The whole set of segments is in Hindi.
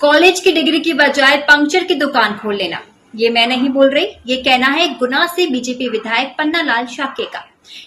कॉलेज की डिग्री की बजाय पंक्चर की दुकान खोल लेना। ये मैं नहीं बोल रही, ये कहना है गुना से बीजेपी विधायक पन्नालाल शाक्य का।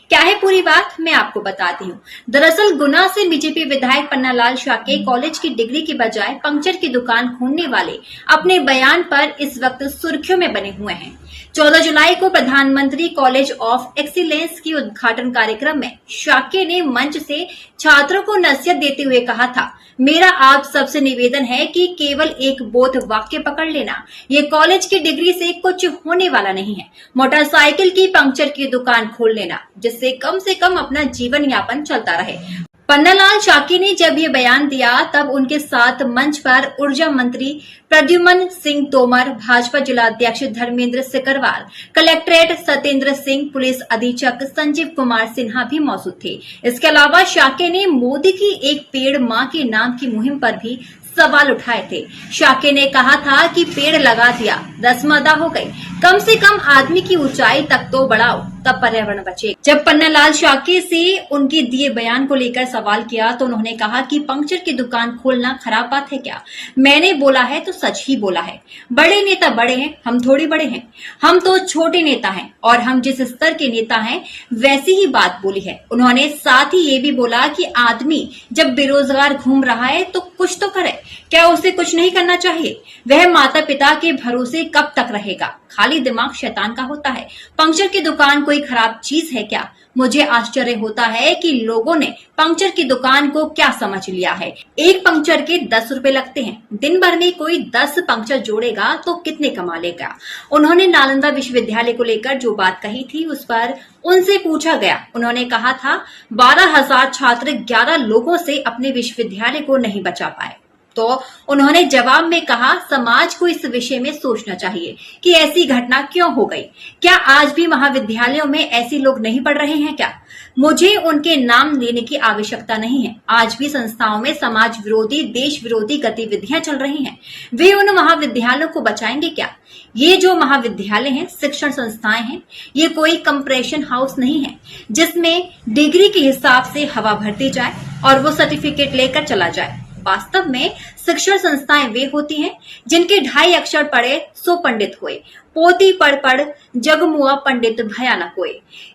क्या है पूरी बात, मैं आपको बताती हूँ। दरअसल गुना से बीजेपी विधायक पन्नालाल शाक्य कॉलेज की डिग्री की बजाय पंक्चर की दुकान खोलने वाले अपने बयान पर इस वक्त सुर्खियों में बने हुए हैं। 14 जुलाई को प्रधानमंत्री कॉलेज ऑफ एक्सीलेंस की उद्घाटन कार्यक्रम में शाक्य ने मंच से छात्रों को नसीहत देते हुए कहा था, मेरा आप सबसे निवेदन है कि केवल एक बोध वाक्य पकड़ लेना, ये कॉलेज की डिग्री से कुछ होने वाला नहीं है। मोटरसाइकिल की पंक्चर की दुकान खोल लेना, जिससे कम से कम अपना जीवन यापन चलता रहे। पन्नालाल शाक्य ने जब ये बयान दिया तब उनके साथ मंच पर ऊर्जा मंत्री प्रद्युम्न सिंह तोमर, भाजपा जिलाध्यक्ष धर्मेंद्र सिकरवार, कलेक्ट्रेट सत्येंद्र सिंह, पुलिस अधीक्षक संजीव कुमार सिन्हा भी मौजूद थे। इसके अलावा शाक्य ने मोदी की एक पेड़ मां के नाम की मुहिम पर भी सवाल उठाए थे। शाक्य ने कहा था कि पेड़ लगा दिया, रस्म अदा हो गई, कम से कम आदमी की ऊंचाई तक तो बढ़ाओ, तब पर्यावरण बचेगा। जब पन्नालाल शाक्य से उनके दिए बयान को लेकर सवाल किया तो उन्होंने कहा कि पंक्चर की दुकान खोलना खराब बात है क्या? मैंने बोला है तो सच ही बोला है। बड़े नेता बड़े हैं, हम थोड़ी बड़े हैं, हम तो छोटे नेता हैं और हम जिस स्तर के नेता हैं वैसी ही बात बोली है। उन्होंने साथ ही ये भी बोला कि आदमी जब बेरोजगार घूम रहा है तो कुछ तो करे, क्या उसे कुछ नहीं करना चाहिए? वह माता पिता के भरोसे कब तक रहेगा? खाली दिमाग शैतान का होता है। पंक्चर की दुकान कोई खराब चीज है क्या? मुझे आश्चर्य होता है कि लोगों ने पंक्चर की दुकान को क्या समझ लिया है। एक पंक्चर के 10 रुपए लगते हैं, दिन भर में कोई 10 पंक्चर जोड़ेगा तो कितने कमा लेगा? उन्होंने नालंदा विश्वविद्यालय को लेकर जो बात कही थी उस पर उनसे पूछा गया। उन्होंने कहा था 12,000 छात्र 11 लोगों से अपने विश्वविद्यालय को नहीं बचा पाए। तो उन्होंने जवाब में कहा, समाज को इस विषय में सोचना चाहिए कि ऐसी घटना क्यों हो गई। क्या आज भी महाविद्यालयों में ऐसे लोग नहीं पढ़ रहे हैं क्या? मुझे उनके नाम लेने की आवश्यकता नहीं है। आज भी संस्थाओं में समाज विरोधी, देश विरोधी गतिविधियां चल रही हैं। वे उन महाविद्यालयों को बचाएंगे क्या? ये जो महाविद्यालय हैं, शिक्षण संस्थाएं हैं, ये कोई कंप्रेशन हाउस नहीं है जिसमें डिग्री के हिसाब से हवा भरती जाए और वो सर्टिफिकेट लेकर चला जाए। वास्तव में शिक्षण संस्थाएं वे होती हैं जिनके 2.5 अक्षर पढ़े सो पंडित हुए, पोती पढ़ पढ़ जगमुआ पंडित भयानक हुए।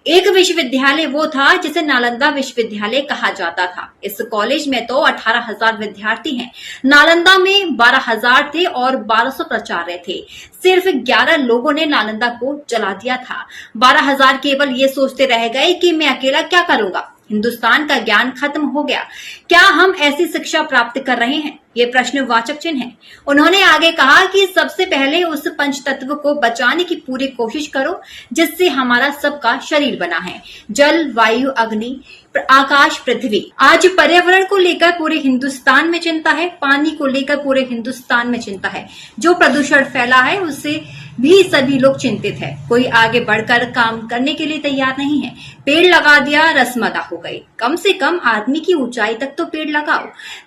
एक विश्वविद्यालय वो था जिसे नालंदा विश्वविद्यालय कहा जाता था। इस कॉलेज में तो 18,000 विद्यार्थी हैं। नालंदा में 12,000 थे और 1200 प्राचार्य थे। सिर्फ 11 लोगों ने नालंदा को जला दिया था। 12,000 केवल ये सोचते रह गए कि मैं अकेला क्या करूंगा। हिंदुस्तान का ज्ञान खत्म हो गया। क्या हम ऐसी शिक्षा प्राप्त कर रहे हैं? ये प्रश्नवाचक चिन्ह है। उन्होंने आगे कहा कि सबसे पहले उस पंचतत्व को बचाने की पूरी कोशिश करो जिससे हमारा सबका शरीर बना है, जल, वायु, अग्नि, आकाश, पृथ्वी। आज पर्यावरण को लेकर पूरे हिंदुस्तान में चिंता है, पानी को लेकर पूरे हिंदुस्तान में चिंता है। जो प्रदूषण फैला है उससे भी सभी लोग चिंतित है। कोई आगे बढ़कर काम करने के लिए तैयार नहीं है। पेड़ लगा दिया, रस्म अदा हो गई। कम से कम आदमी की ऊंचाई तक तो पेड़ लगाओ,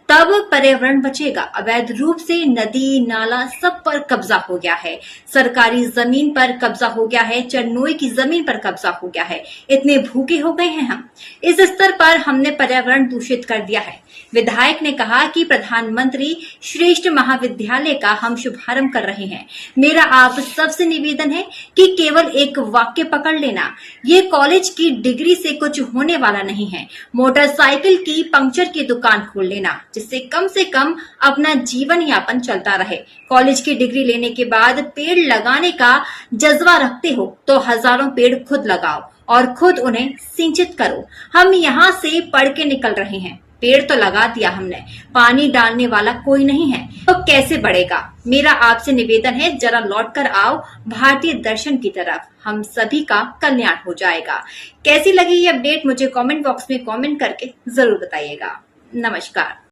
तब पर्यावरण बचेगा। अवैध रूप से नदी नाला सब पर कब्जा हो गया है। सरकारी जमीन पर कब्जा हो गया है, चरनोई की जमीन पर कब्जा हो गया है। इतने भूखे हो गए हैं हम। इस स्तर पर हमने पर्यावरण दूषित कर दिया है। विधायक ने कहा कि प्रधानमंत्री श्रेष्ठ महाविद्यालय का हम शुभारंभ कर रहे हैं। मेरा आप सबसे निवेदन है कि केवल एक वाक्य पकड़ लेना, ये कॉलेज की डिग्री से कुछ होने वाला नहीं है। मोटरसाइकिल की पंक्चर की दुकान खोल लेना, जिससे कम से कम अपना जीवन यापन चलता रहे। कॉलेज की डिग्री लेने के बाद पेड़ लगाने का जज्बा रखते हो तो हजारों पेड़ खुद लगाओ और खुद उन्हें सिंचित करो। हम यहाँ से पढ़ के निकल रहे हैं, पेड़ तो लगा दिया हमने, पानी डालने वाला कोई नहीं है तो कैसे बढ़ेगा? मेरा आपसे निवेदन है, जरा लौट कर आओ भारतीय दर्शन की तरफ, हम सभी का कल्याण हो जाएगा। कैसी लगी ये अपडेट मुझे कमेंट बॉक्स में कमेंट करके जरूर बताइएगा। नमस्कार।